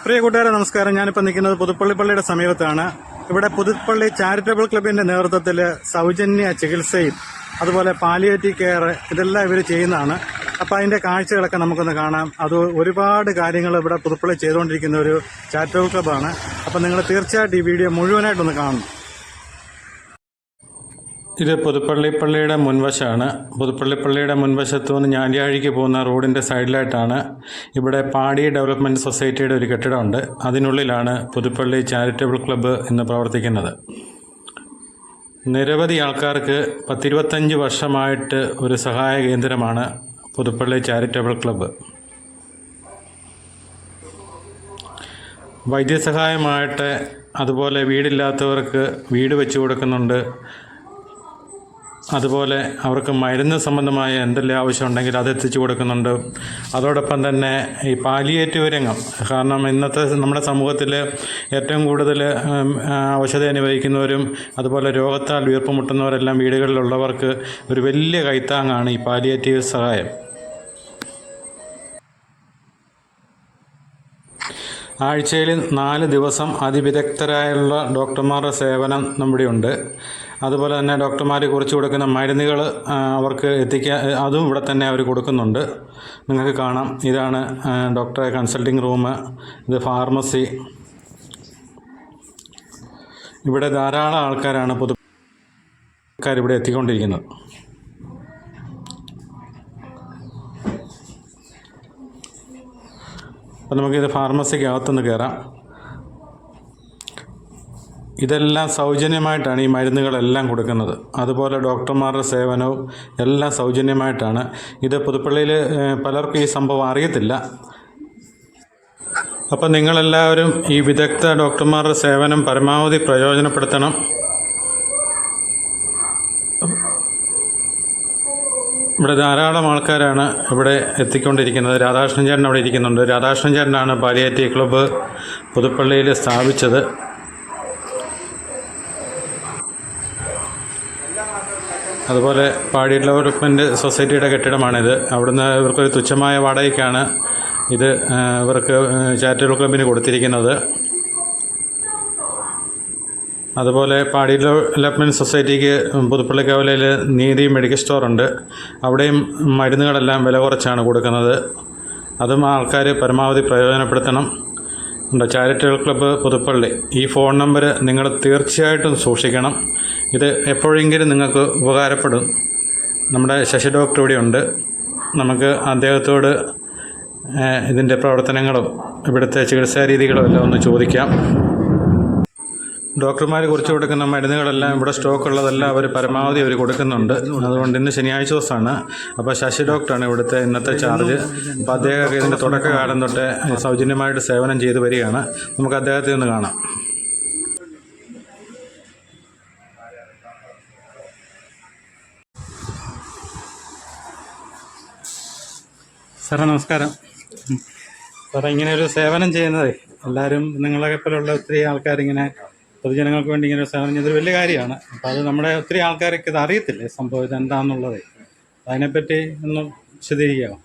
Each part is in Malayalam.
പ്രിയ കൂട്ടുകാരെ നമസ്കാരം. ഞാനിപ്പോൾ നിൽക്കുന്നത് പുതുപ്പള്ളി പള്ളിയുടെ സമീപത്താണ്. ഇവിടെ പുതുപ്പള്ളി ചാരിറ്റബിൾ ക്ലബിന്റെ നേതൃത്വത്തിൽ സൗജന്യ ചികിത്സയും അതുപോലെ പാലിയേറ്റീവ് കെയർ ഇതെല്ലാം ഇവർ ചെയ്യുന്നതാണ്. അപ്പോൾ അതിന്റെ കാഴ്ചകളൊക്കെ നമുക്കൊന്ന് കാണാം. അത് ഒരുപാട് കാര്യങ്ങൾ ഇവിടെ പുതുപ്പള്ളി ചെയ്തുകൊണ്ടിരിക്കുന്ന ഒരു ചാരിറ്റബിൾ ക്ലബ്ബാണ്. അപ്പോൾ നിങ്ങൾ തീർച്ചയായിട്ടും ഈ വീഡിയോ മുഴുവനായിട്ടൊന്ന് കാണണം. ഇത് പുതുപ്പള്ളി പള്ളിയുടെ മുൻവശമാണ്. പുതുപ്പള്ളി പള്ളിയുടെ മുൻവശത്തു നിന്ന് ഞാലിയാഴിക്ക് പോകുന്ന റോഡിൻ്റെ സൈഡിലായിട്ടാണ് ഇവിടെ പാടി ഡെവലപ്മെൻറ്റ് സൊസൈറ്റിയുടെ ഒരു കെട്ടിടമുണ്ട്. അതിനുള്ളിലാണ് പുതുപ്പള്ളി ചാരിറ്റബിൾ ക്ലബ്ബ് ഇന്ന് പ്രവർത്തിക്കുന്നത്. നിരവധി ആൾക്കാർക്ക് 10-25 വർഷമായിട്ട് ഒരു സഹായ കേന്ദ്രമാണ് പുതുപ്പള്ളി ചാരിറ്റബിൾ ക്ലബ്ബ്. വൈദ്യസഹായമായിട്ട് അതുപോലെ വീടില്ലാത്തവർക്ക് വീട് വെച്ച് കൊടുക്കുന്നുണ്ട്. അതുപോലെ അവർക്ക് മരുന്ന് സംബന്ധമായ എന്തെല്ലാം ആവശ്യമുണ്ടെങ്കിൽ അത് എത്തിച്ചു കൊടുക്കുന്നുണ്ട്. അതോടൊപ്പം തന്നെ ഈ പാലിയേറ്റീവ് രംഗം, കാരണം ഇന്നത്തെ നമ്മുടെ സമൂഹത്തിൽ ഏറ്റവും കൂടുതൽ അവശത അനുഭവിക്കുന്നവരും അതുപോലെ രോഗത്താൽ വീർപ്പുമുട്ടുന്നവരെല്ലാം വീടുകളിലുള്ളവർക്ക് ഒരു വലിയ കൈത്താങ്ങാണ് ഈ പാലിയേറ്റീവ് സഹായം. ആഴ്ചയിൽ 4 ദിവസം അതിവിദഗ്ധരായുള്ള ഡോക്ടർമാരുടെ സേവനം നമ്മുടെയുണ്ട്. അതുപോലെ തന്നെ ഡോക്ടർമാർ കുറിച്ച് കൊടുക്കുന്ന മരുന്നുകൾ അവർക്ക് എത്തിക്കാൻ അതും ഇവിടെ തന്നെ അവർ കൊടുക്കുന്നുണ്ട്. നിങ്ങൾക്ക് കാണാം, ഇതാണ് ഡോക്ടറെ കൺസൾട്ടിങ് റൂം, ഇത് ഫാർമസി. ഇവിടെ ധാരാളം ആൾക്കാരാണ് ഇവിടെ എത്തിക്കൊണ്ടിരിക്കുന്നത്. അപ്പോൾ നമുക്കിത് ഫാർമസിക്കകത്തുനിന്ന് കയറാം. ഇതെല്ലാം സൗജന്യമായിട്ടാണ് ഈ മരുന്നുകളെല്ലാം കൊടുക്കുന്നത്. അതുപോലെ ഡോക്ടർമാരുടെ സേവനവും എല്ലാം സൗജന്യമായിട്ടാണ്. ഇത് പുതുപ്പള്ളിയിൽ പലർക്കും ഈ സംഭവം അറിയത്തില്ല. അപ്പോൾ നിങ്ങളെല്ലാവരും ഈ വിദഗ്ധ ഡോക്ടർമാരുടെ സേവനം പരമാവധി പ്രയോജനപ്പെടുത്തണം. ഇവിടെ ധാരാളം ആൾക്കാരാണ് ഇവിടെ എത്തിക്കൊണ്ടിരിക്കുന്നത്. രാധാകൃഷ്ണൻ ചേട്ടൻ അവിടെ ഇരിക്കുന്നുണ്ട്. രാധാകൃഷ്ണൻ ചേട്ടനാണ് പാലിയേറ്റീവ് ക്ലബ്ബ് പുതുപ്പള്ളിയിൽ സ്ഥാപിച്ചത്. അതുപോലെ പാടി ഡെവലപ്മെൻറ്റ് സൊസൈറ്റിയുടെ കെട്ടിടമാണിത്. അവിടുന്ന് ഇവർക്കൊരു തുച്ഛമായ വാടകയ്ക്കാണ് ഇത് ഇവർക്ക് ചാരിറ്റബിൾ ക്ലബിന് കൊടുത്തിരിക്കുന്നത്. അതുപോലെ പാടി ഡെവലപ്മെൻറ്റ് സൊസൈറ്റിക്ക് പുതുപ്പള്ളി കവലയിൽ നീതി മെഡിക്കൽ സ്റ്റോറുണ്ട്. അവിടെയും മരുന്നുകളെല്ലാം വില കുറച്ചാണ് കൊടുക്കുന്നത്. അതും ആൾക്കാർ പരമാവധി പ്രയോജനപ്പെടുത്തണം. ചാരിറ്റബിൾ ക്ലബ്ബ് പുതുപ്പള്ളി, ഈ ഫോൺ നമ്പർ നിങ്ങൾ തീർച്ചയായിട്ടും സൂക്ഷിക്കണം. ഇത് എപ്പോഴെങ്കിലും നിങ്ങൾക്ക് ഉപകാരപ്പെടും. നമ്മുടെ ശശി ഡോക്ടർ ഇവിടെയുണ്ട്. നമുക്ക് അദ്ദേഹത്തോട് ഇതിൻ്റെ പ്രവർത്തനങ്ങളും ഇവിടുത്തെ ചികിത്സാ രീതികളും എല്ലാം ഒന്ന് ചോദിക്കാം. ഡോക്ടർമാർ കുറിച്ച് കൊടുക്കുന്ന മരുന്നുകളെല്ലാം ഇവിടെ സ്റ്റോക്കുള്ളതെല്ലാം അവർ പരമാവധി അവർ കൊടുക്കുന്നുണ്ട്. അതുകൊണ്ട് ഇന്ന് ശനിയാഴ്ച ദിവസമാണ്. അപ്പോൾ ശശി ഡോക്ടറാണ് ഇവിടുത്തെ ഇന്നത്തെ ചാർജ്. അപ്പോൾ അദ്ദേഹമൊക്കെ ഇതിൻ്റെ തുടക്കകാലം തൊട്ട് സൗജന്യമായിട്ട് സേവനം ചെയ്തു വരികയാണ്. നമുക്ക് അദ്ദേഹത്തെ ഒന്ന് കാണാം. സാറേ നമസ്കാരം. സാറേ, ഇങ്ങനെ ഒരു സേവനം ചെയ്യുന്നത് എല്ലാവരും നിങ്ങളെ പോലുള്ള ഒത്തിരി ആൾക്കാരിങ്ങനെ പൊതുജനങ്ങൾക്ക് വേണ്ടി ഇങ്ങനെ ഒരു സേവനം ചെയ്തൊരു വലിയ കാര്യമാണ്. അപ്പോൾ അത് നമ്മുടെ ഒത്തിരി ആൾക്കാർക്ക് ഇത് അറിയത്തില്ലേ സംഭവം ഇതെന്താണെന്നുള്ളത്. അതിനെപ്പറ്റി ഒന്ന് വിശദീകരിക്കാമോ?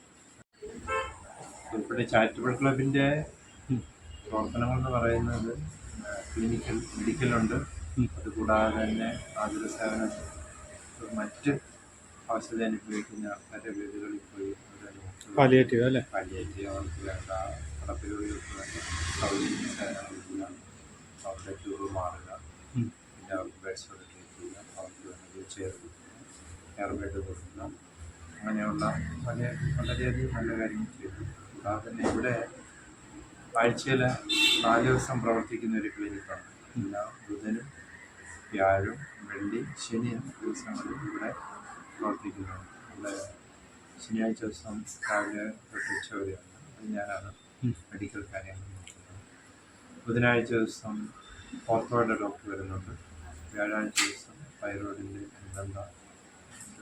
ഇവിടെ ചാരിറ്റബിൾ ക്ലബിൻ്റെ പ്രവർത്തനങ്ങൾ എന്ന് പറയുന്നത് മെഡിക്കലുണ്ട്. അതുകൂടാതെ തന്നെ ആതുര സേവനം, മറ്റ് അവശത അനുഭവിക്കുന്ന ആൾക്കാരുടെ വീടുകളിൽ പോയി പാലിയേറ്റീവ് അല്ലേ, പാലിയേറ്റീവ് അവർക്ക് വേണ്ട കടപ്പിലുകൾക്ക് വേണ്ട സൗജന്യ സേവനം കൊടുക്കുക, അവരുടെ ടൂറ് മാറുക, പിന്നെ അവർക്ക് ബെഡ്സോട് ട്രീറ്റ് ചെയ്യുക, അവർക്ക് വേണ്ട വീൽ ചെയർ കൊടുക്കുക, എയർ ബെഡ് കൊടുക്കുക, അങ്ങനെയുള്ള വളരെയധികം നല്ല കാര്യങ്ങൾ ചെയ്തു. കൂടാതെ തന്നെ ഇവിടെ ആഴ്ചയിൽ 4 ദിവസം പ്രവർത്തിക്കുന്ന ഒരു ക്ലിനിക്കാണ്. എല്ലാ ബുധനും വ്യാഴം വെള്ളി ശനി ദിവസങ്ങളിൽ ഇവിടെ പ്രവർത്തിക്കുന്നുണ്ട്. ഇവിടെ ശനിയാഴ്ച ദിവസം രാവിലെ തൊട്ട് ഉച്ച വരെയാണ്. അത് ഞാനാണ് മെഡിക്കൽ കാര്യങ്ങൾ നോക്കുന്നത്. ബുധനാഴ്ച ദിവസം ഓർത്തോയുടെ ഡോക്ടർ വരുന്നുണ്ട്. വ്യാഴാഴ്ച ദിവസം തൈറോയിഡിൻ്റെ അനുബന്ധ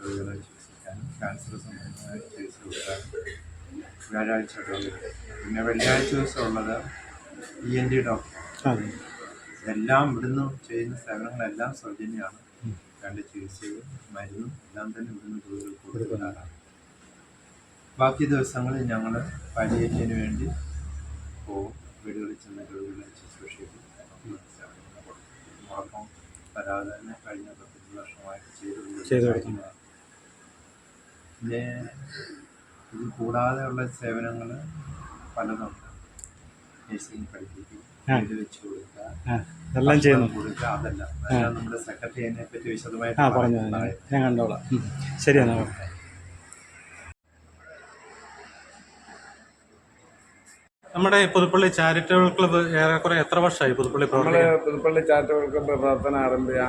രോഗികളെ ചികിത്സിക്കാനും ക്യാൻസർ സംബന്ധമായ ചികിത്സ കൊടുക്കാനും വ്യാഴാഴ്ച ഡോക്ടർ. പിന്നെ വെള്ളിയാഴ്ച ദിവസം ഉള്ളത് ENT ഡോക്ടർ. ഇതെല്ലാം ഇവിടുന്ന് ചെയ്യുന്ന സേവനങ്ങളെല്ലാം സൗജന്യമാണ്. വേണ്ട ചികിത്സയും മരുന്നും എല്ലാം തന്നെ ഇവിടുന്ന് കൊടുക്കുന്നതാണ്. ബാക്കി ദിവസങ്ങളിൽ ഞങ്ങൾ പാലിയേറ്റീവിന് വേണ്ടി പോകും. വീടുകളിൽ ചെന്ന് രോഗികളെ ശുശ്രൂഷ ചെയ്തു മുടക്കം വരാതെ തന്നെ കഴിഞ്ഞ 15 വർഷമായിട്ട് ചെയ്തു. പിന്നെ ഇത് കൂടാതെയുള്ള സേവനങ്ങൾ പലതുണ്ട്. നഴ്സിംഗ് പഠിപ്പിക്കും, വീട് വെച്ച് കൊടുക്കുക, എല്ലാം ചെയ്യുന്നു കൊടുക്കുക, അതെല്ലാം നമ്മുടെ സെക്രട്ടറി അതിനെ പറ്റി വിശദമായിട്ട് പറഞ്ഞു. ഞാൻ കണ്ടോളാം. ശരി എന്നാൽ. നമ്മുടെ പുതുപ്പള്ളി ചാരിറ്റബിൾ ക്ലബ്ബ് ഏറെക്കുറെ എത്ര വർഷമായി പുതുപ്പള്ളി നമ്മൾ പുതുപ്പള്ളി ചാരിറ്റബിൾ ക്ലബ്ബ് പ്രവർത്തനം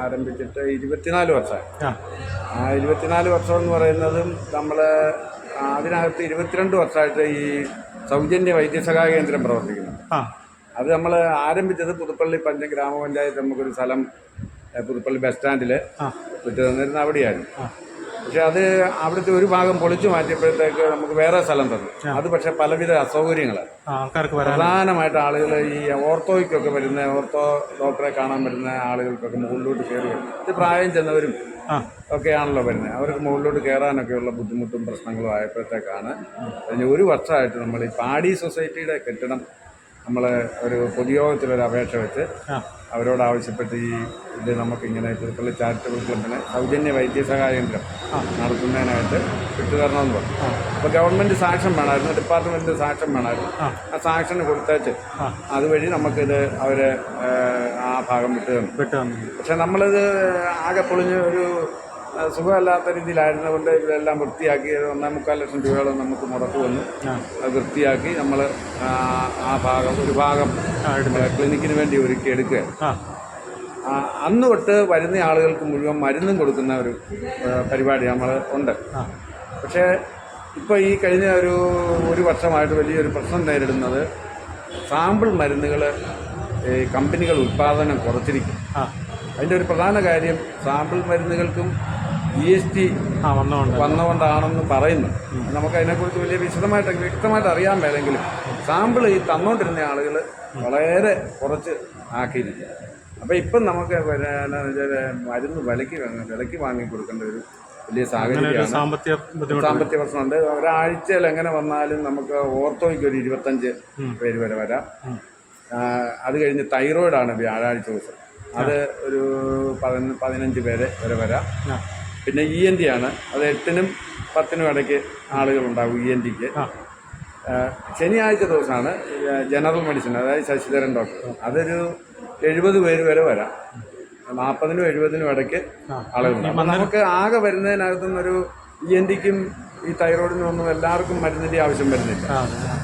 ആരംഭിച്ചിട്ട് 24 വർഷമായി. ആ 24 വർഷം എന്ന് പറയുന്നതും നമ്മൾ അതിനകത്ത് 22 വർഷമായിട്ട് ഈ സൗജന്യ വൈദ്യസഹായ കേന്ദ്രം പ്രവർത്തിക്കുന്നു. അത് നമ്മൾ ആരംഭിച്ചത് പുതുപ്പള്ളി ഗ്രാമപഞ്ചായത്ത് നമുക്കൊരു സ്ഥലം പുതുപ്പള്ളി ബസ് സ്റ്റാൻഡിൽ വിട്ടു തന്നിരുന്ന അവിടെയായിരുന്നു. പക്ഷെ അത് അവിടുത്തെ ഒരു ഭാഗം പൊളിച്ചു മാറ്റിയപ്പോഴത്തേക്ക് നമുക്ക് വേറെ സ്ഥലം തന്നു. അത് പക്ഷെ പലവിധ അസൗകര്യങ്ങൾ, പ്രധാനമായിട്ട് ആളുകൾ ഈ ഓർത്തോയ്ക്കൊക്കെ വരുന്ന ഓർത്തോ ഡോക്ടറെ കാണാൻ വരുന്ന ആളുകൾക്കൊക്കെ മുകളിലോട്ട് കയറി വരും. ഇത് പ്രായം ചെന്നവരും ഒക്കെയാണല്ലോ വരുന്നത്. അവർക്ക് മുകളിലോട്ട് കയറാനൊക്കെയുള്ള ബുദ്ധിമുട്ടും പ്രശ്നങ്ങളും ആയപ്പോഴത്തേക്കാണ് കഴിഞ്ഞ ഒരു വർഷമായിട്ട് നമ്മൾ ഈ പാടി സൊസൈറ്റിയുടെ കെട്ടിടം നമ്മൾ ഒരു പൊതുയോഗത്തിലൊരു അപേക്ഷ വെച്ച് അവരോട് ആവശ്യപ്പെട്ട് ഈ ഇത് നമുക്കിങ്ങനെ പുതുപ്പള്ളി ചാരിറ്റബിൾ ക്ലബിന് സൗജന്യ വൈദ്യസഹായ കേന്ദ്രം നടത്തുന്നതിനായിട്ട് വിട്ടുതരണമെന്ന് പറഞ്ഞു. അപ്പോൾ ഗവൺമെൻറ് സാക്ഷ്യം വേണമായിരുന്നു, ഡിപ്പാർട്ട്മെൻറ്റ് സാക്ഷ്യം വേണമായിരുന്നു. ആ സാക്ഷന് കൊടുത്തേച്ച് അതുവഴി നമുക്കിത് അവർ ആ ഭാഗം വിട്ടു തന്നു. പക്ഷെ നമ്മളിത് ആകെ പൊളിഞ്ഞ് ഒരു സുഖമല്ലാത്ത രീതിയിലായിരുന്നതുകൊണ്ട് ഇതെല്ലാം വൃത്തിയാക്കി 1.25 ലക്ഷം രൂപയോളം നമുക്ക് മുടക്ക് വന്നു. അത് വൃത്തിയാക്കി നമ്മൾ ആ ഭാഗം ഒരു ഭാഗം ക്ലിനിക്കിന് വേണ്ടി ഒരുക്കി എടുക്കുക. അന്ന് തൊട്ട് വരുന്ന ആളുകൾക്ക് മുഴുവൻ മരുന്നും കൊടുക്കുന്ന ഒരു പരിപാടി നമ്മൾ ഉണ്ട്. പക്ഷേ ഇപ്പോൾ ഈ കഴിഞ്ഞ ഒരു വർഷമായിട്ട് വലിയൊരു പ്രശ്നം നേരിടുന്നത് സാമ്പിൾ മരുന്നുകൾ കമ്പനികൾ ഉൽപ്പാദനം കുറച്ചിരിക്കും. അതിൻ്റെ ഒരു പ്രധാന കാര്യം സാമ്പിൾ മരുന്നുകൾക്കും GST വന്നുകൊണ്ടാണെന്ന് പറയുന്നു. നമുക്ക് അതിനെക്കുറിച്ച് വലിയ വ്യക്തമായിട്ട് അറിയാൻ മേലെങ്കിലും സാമ്പിൾ ഈ തന്നുകൊണ്ടിരുന്ന ആളുകൾ വളരെ കുറച്ച് ആക്കിയിരിക്കും. അപ്പോൾ ഇപ്പം നമുക്ക് മരുന്ന് വിലയ്ക്ക് വാങ്ങി കൊടുക്കേണ്ട ഒരു വലിയ സാഹചര്യമാണ്. സാമ്പത്തിക പ്രശ്നമുണ്ട്. ഒരാഴ്ചയിൽ എങ്ങനെ വന്നാലും നമുക്ക് ഓർത്തോയ്ക്ക് ഒരു 25 പേര് വരെ വരാം. അത് കഴിഞ്ഞ് തൈറോയിഡാണ് വ്യാഴാഴ്ച ദിവസം, അത് ഒരു 15 പേര് വരെ വരാം. പിന്നെ ENT ആണ്, അത് 8-നും 10-നും ഇടയ്ക്ക് ആളുകളുണ്ടാകും ENTക്ക്. ശനിയാഴ്ച ദിവസമാണ് ജനറൽ മെഡിസിൻ, അതായത് ശശിധരൻ ഡോക്ടർ, അതൊരു 70 പേര് വരെ വരാം. 40-നും 70-നും ഇടയ്ക്ക് ആളുകളുണ്ട്. അപ്പം നമുക്ക് ആകെ വരുന്നതിനകത്തുനിന്നൊരു ENTക്കും ഈ തൈറോയിഡിനും ഒന്നും എല്ലാവർക്കും മരുന്നിൻ്റെ ആവശ്യം വരുന്നില്ല.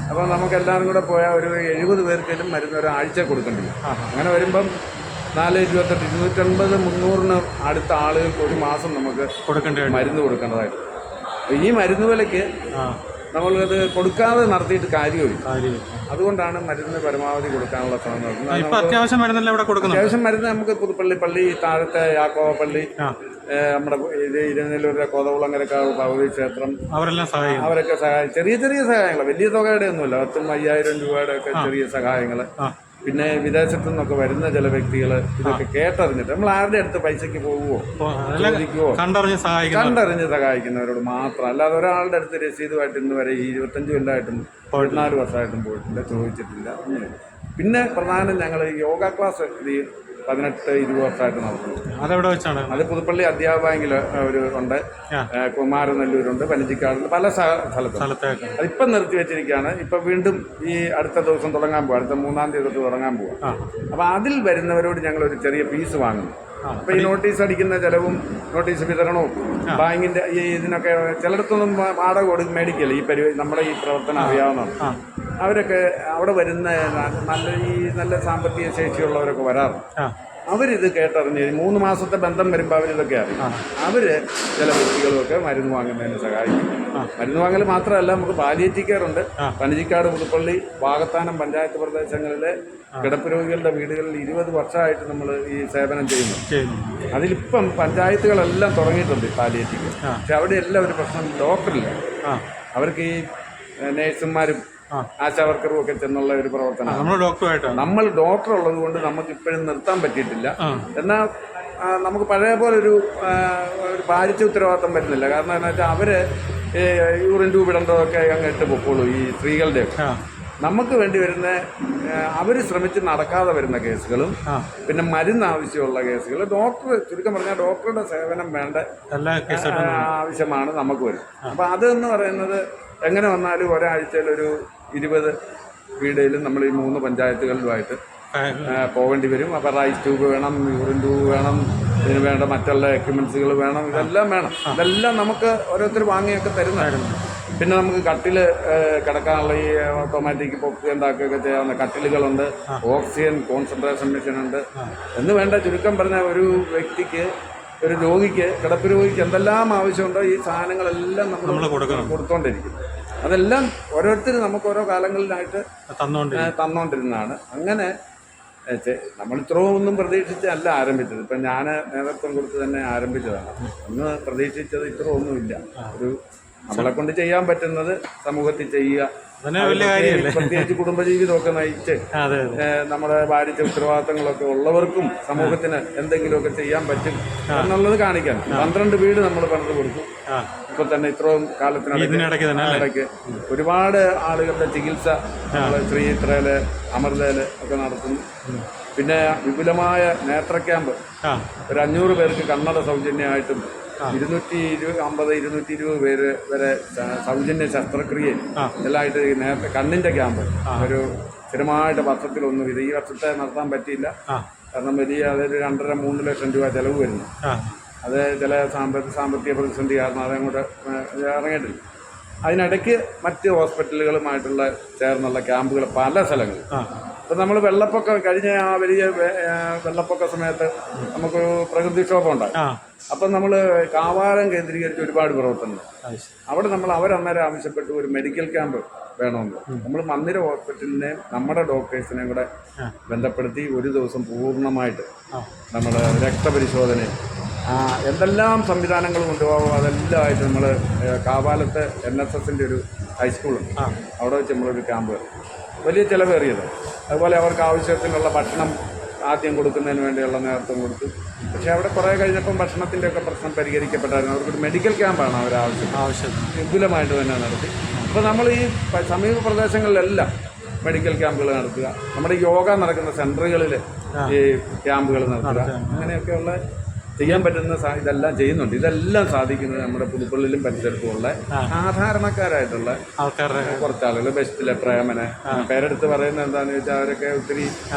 അപ്പോൾ നമുക്ക് എല്ലാവരും കൂടെ പോയാൽ ഒരു 70 പേർക്കെങ്കിലും മരുന്ന് ഒരാഴ്ച കൊടുക്കേണ്ടി വരും. അങ്ങനെ വരുമ്പം 4, 28, 250, 300-ന് അടുത്ത ആളുകൾക്ക് ഒരു മാസം നമുക്ക് മരുന്ന് കൊടുക്കേണ്ടതായിട്ട്. ഈ മരുന്ന് വിലയ്ക്ക് നമ്മളത് കൊടുക്കാതെ നടത്തിയിട്ട് കാര്യമില്ല. അതുകൊണ്ടാണ് മരുന്ന് പരമാവധി കൊടുക്കാനുള്ള ശ്രമം നടത്തുന്നത്. അത്യാവശ്യം മരുന്ന് നമുക്ക് പുതുപ്പള്ളി പള്ളി, താഴത്തെ യാക്കോബ പള്ളി, നമ്മുടെ ഇത് ഇരുന്നല്ലൂരിലെ കോതകുളങ്ങരക്കാവ് ഭഗവതി ക്ഷേത്രം, അവരൊക്കെ സഹായം, ചെറിയ ചെറിയ സഹായങ്ങൾ, വലിയ തുകയുടെ ഒന്നുമില്ല, 10,000 രൂപയുടെ ഒക്കെ ചെറിയ സഹായങ്ങൾ. പിന്നെ വിദേശത്തു നിന്നൊക്കെ വരുന്ന ചില വ്യക്തികൾ ഇതൊക്കെ കേട്ടറിഞ്ഞിട്ട്, നമ്മൾ ആരുടെ അടുത്ത് പൈസയ്ക്ക് പോവുമോ ചോദിക്കുവോ, കണ്ടറിഞ്ഞ് സഹായിക്കുന്നവരോട് മാത്രം, അല്ലാതെ ഒരാളുടെ അടുത്ത് രസീതുമായിട്ട് ഇന്ന് വരെ 25 കൊല്ലമായിട്ടും 14 വർഷമായിട്ടും പോയിട്ടില്ല, ചോദിച്ചിട്ടില്ല. പിന്നെ പ്രധാനം ഞങ്ങൾ യോഗ ക്ലാസ് 18-20 വർഷമായിട്ട് നടത്തുന്നു. അതെവിടെ വെച്ചാണ്? അത് പുതുപ്പള്ളി അധ്യാപക ബാങ്കിൽ ഉണ്ട്, കുമാരനെല്ലൂരുണ്ട്, പനച്ചിക്കാടുണ്ട്, പല സ്ഥലത്തും. അതിപ്പം നിർത്തി വെച്ചിരിക്കുകയാണ്. ഇപ്പം വീണ്ടും ഈ അടുത്ത ദിവസം തുടങ്ങാൻ പോവാം, അടുത്ത 3-ാം തീയതി തൊട്ട് തുടങ്ങാൻ പോവാം. അപ്പോൾ അതിൽ വരുന്നവരോട് ഞങ്ങളൊരു ചെറിയ ഫീസ് വാങ്ങുന്നു. അപ്പോൾ ഈ നോട്ടീസ് അടിക്കുന്ന ചിലവും നോട്ടീസ് വിതരണവും ബാങ്കിൻ്റെ ഈ ഇതിനൊക്കെ ചിലയിടത്തൊന്നും വാടക മേടിക്കില്ല. നമ്മുടെ ഈ പ്രവർത്തനം അറിയാവുന്നതാണ്. അവരൊക്കെ അവിടെ വരുന്ന നല്ല സാമ്പത്തിക ശേഷിയുള്ളവരൊക്കെ വരാറുണ്ട്. അവരിത് കേട്ടറിഞ്ഞ് 3 മാസത്തെ ബന്ധം വരുമ്പോൾ അവരിതൊക്കെ അറിയും. അവർ ചില വ്യക്തികളുമൊക്കെ മരുന്ന് വാങ്ങുന്നതിന് സഹായിക്കും. മരുന്ന് വാങ്ങൽ മാത്രമല്ല, നമുക്ക് പാലിയേറ്റീവ് കെയർ ഉണ്ട്. പനച്ചിക്കാട്, പുതുപ്പള്ളി, വാകത്താനം പഞ്ചായത്ത് പ്രദേശങ്ങളിലെ കിടപ്പ് രോഗികളുടെ വീടുകളിൽ 20 വർഷമായിട്ട് നമ്മൾ ഈ സേവനം ചെയ്യുന്നു. അതിലിപ്പം പഞ്ചായത്തുകളെല്ലാം തുടങ്ങിയിട്ടുണ്ട് പാലിയേറ്റീവ്. പക്ഷെ അവിടെയെല്ലാം ഒരു പ്രശ്നം, ഡോക്ടറില്ല. അവർക്ക് ഈ നേഴ്സുമാരും ആശാവർക്കറും ഒക്കെ ചെന്നുള്ള ഒരു പ്രവർത്തനം. നമ്മൾ ഡോക്ടർ ഉള്ളത് കൊണ്ട് നമുക്ക് ഇപ്പോഴും നിർത്താൻ പറ്റിയിട്ടില്ല. എന്നാൽ നമുക്ക് പഴയ പോലെ ഒരു ഭാരിച്ച ഉത്തരവാദിത്തം വരുന്നില്ല. കാരണം എന്താ വെച്ചാൽ അവർ യൂറിൻ ട്യൂബ് ഇടേണ്ടതൊക്കെ അങ്ങ് ഇട്ട് പൊക്കോളൂ, ഈ സ്ത്രീകളുടെ. നമുക്ക് വേണ്ടി വരുന്ന അവർ ശ്രമിച്ച് നടക്കാതെ വരുന്ന കേസുകളും പിന്നെ മരുന്ന് ആവശ്യമുള്ള കേസുകൾ ചുരുക്കം പറഞ്ഞാൽ ഡോക്ടറുടെ സേവനം വേണ്ട എല്ലാ കേസുകളും ആവശ്യമാണ് നമുക്ക് വരും. അപ്പോൾ അതെന്ന് പറയുന്നത് എങ്ങനെ വന്നാലും ഒരാഴ്ചയിൽ ഒരു 20 വീടുകളിലും നമ്മൾ ഈ 3 പഞ്ചായത്തുകളിലുമായിട്ട് പോകേണ്ടി വരും. അപ്പോൾ റൈസ് ട്യൂബ് വേണം, യൂറിൻ ട്യൂബ് വേണം, ഇതിന് വേണ്ട മറ്റുള്ള എക്യുപ്മെൻസുകൾ വേണം, ഇതെല്ലാം വേണം. ഇതെല്ലാം നമുക്ക് ഓരോരുത്തർ വാങ്ങിയൊക്കെ തരുന്നതായിരുന്നു. പിന്നെ നമുക്ക് കട്ടിൽ കിടക്കാനുള്ള ഈ ഓട്ടോമാറ്റിക് പൊക്കി ഉണ്ടാക്കുകയൊക്കെ ചെയ്യാവുന്ന കട്ടിലുകളുണ്ട്, ഓക്സിജൻ കോൺസെൻട്രേഷൻ മെഷീനുണ്ട് എന്ന് വേണ്ട ചുരുക്കം പറഞ്ഞ ഒരു വ്യക്തിക്ക്, ഒരു രോഗിക്ക്, കിടപ്പ് രോഗിക്ക് എന്തെല്ലാം ആവശ്യമുണ്ടോ ഈ സാധനങ്ങളെല്ലാം നമ്മൾ കൊടുത്തോണ്ടിരിക്കും. അതെല്ലാം ഓരോരുത്തരും നമുക്ക് ഓരോ കാലങ്ങളിലായിട്ട് തന്നുകൊണ്ടിരുന്നതാണ്. അങ്ങനെ നമ്മൾ ഇത്രയും ഒന്നും പ്രതീക്ഷിച്ചല്ല ആരംഭിച്ചത്. ഇപ്പം ഞാൻ നേതൃത്വം കൊടുത്ത് തന്നെ ആരംഭിച്ചതാണ്. ഒന്ന് പ്രതീക്ഷിച്ചത് ഇത്ര ഒന്നുമില്ല. ഒരു നമ്മളെ കൊണ്ട് ചെയ്യാൻ പറ്റുന്നത് സമൂഹത്തിൽ ചെയ്യുക, പ്രത്യേകിച്ച് കുടുംബജീവിതമൊക്കെ നയിച്ച് നമ്മുടെ ഭാരിച്ച ഉത്തരവാദിത്തങ്ങളൊക്കെ ഉള്ളവർക്കും സമൂഹത്തിന് എന്തെങ്കിലുമൊക്കെ ചെയ്യാൻ പറ്റും എന്നുള്ളത് കാണിക്കാൻ 12 വീട് നമ്മൾ പണിത് കൊടുത്തു. ഇപ്പൊ തന്നെ ഇത്രയും കാലത്തിനിടയ്ക്ക് ഒരുപാട് ആളുകളുടെ ചികിത്സ നമ്മൾ ശ്രീത്രയില്, അമൃതയില് ഒക്കെ നടത്തുന്നു. പിന്നെ വിപുലമായ നേത്ര ക്യാമ്പ്, ഒരു 500 പേർക്ക് കണ്ണട സൗജന്യമായിട്ടും 250-220 പേര് വരെ സൗജന്യ ശസ്ത്രക്രിയയും എല്ലായിട്ട് നേരത്തെ കണ്ണിന്റെ ക്യാമ്പ് ഒരു സ്ഥിരമായിട്ട് വർഷത്തിലൊന്നും ഇത് ഈ വർഷത്തെ നടത്താൻ പറ്റിയില്ല. കാരണം വലിയ അതൊരു 2.5-3 ലക്ഷം രൂപ ചെലവ് വരുന്നു. അത് ചില സാമ്പത്തിക പ്രതിസന്ധി കാരണം അതങ്ങോട്ട് ഇറങ്ങിയിട്ടില്ല. അതിനിടയ്ക്ക് മറ്റ് ഹോസ്പിറ്റലുകളുമായിട്ടുള്ള ചേർന്നുള്ള ക്യാമ്പുകൾ പല സ്ഥലങ്ങളിൽ. ഇപ്പം നമ്മൾ വെള്ളപ്പൊക്കം കഴിഞ്ഞ ആ വലിയ വെള്ളപ്പൊക്ക സമയത്ത് നമുക്കൊരു പ്രകൃതിക്ഷോഭം ഉണ്ടായി. അപ്പം നമ്മൾ കാവാലം കേന്ദ്രീകരിച്ച് ഒരുപാട് പ്രവർത്തനങ്ങൾ അവിടെ അവരന്നേരം ആവശ്യപ്പെട്ടു ഒരു മെഡിക്കൽ ക്യാമ്പ് വേണമെന്ന്. നമ്മൾ മന്ദിര ഹോസ്പിറ്റലിനെയും നമ്മുടെ ഡോക്ടേഴ്സിനെയും കൂടെ ബന്ധപ്പെടുത്തി ഒരു ദിവസം പൂർണ്ണമായിട്ട് നമ്മുടെ രക്തപരിശോധനയും എന്തെല്ലാം സംവിധാനങ്ങൾ കൊണ്ടുപോകും അതെല്ലാമായിട്ട് നമ്മൾ കാവാലത്ത് NSSൻ്റെ ഒരു ഹൈസ്കൂളുണ്ട്, അവിടെ വെച്ച് നമ്മളൊരു ക്യാമ്പ് വലിയ ചിലവേറിയത്. അതുപോലെ അവർക്ക് ആവശ്യത്തിനുള്ള ഭക്ഷണം ആദ്യം കൊടുക്കുന്നതിന് വേണ്ടിയുള്ള നേതൃത്വം കൊടുത്തു. പക്ഷേ അവിടെ കുറേ കഴിഞ്ഞപ്പം ഭക്ഷണത്തിൻ്റെ ഒക്കെ പ്രശ്നം പരിഹരിക്കപ്പെട്ടായിരുന്നു. അവർക്കൊരു മെഡിക്കൽ ക്യാമ്പാണ് ആവശ്യം വിപുലമായിട്ട് തന്നെ നടത്തി. അപ്പോൾ നമ്മൾ ഈ സമീപ പ്രദേശങ്ങളിലെല്ലാം മെഡിക്കൽ ക്യാമ്പുകൾ നടത്തുക, നമ്മുടെ യോഗ നടക്കുന്ന സെൻറ്ററുകളിൽ ഈ ക്യാമ്പുകൾ നടത്തുക, അങ്ങനെയൊക്കെയുള്ള ചെയ്യാൻ പറ്റുന്ന ഇതെല്ലാം ചെയ്യുന്നുണ്ട്. ഇതെല്ലാം സാധിക്കുന്നത് നമ്മുടെ പുതുപ്പള്ളിയിലും പരിസരത്തുമുള്ള സാധാരണക്കാരായിട്ടുള്ള കുറച്ചാളുകൾ. ബെസ്റ്റിലെ പ്രേമന് പേരെടുത്ത് പറയുന്നത് എന്താണെന്ന് വെച്ചാൽ അവരൊക്കെ ഒത്തിരി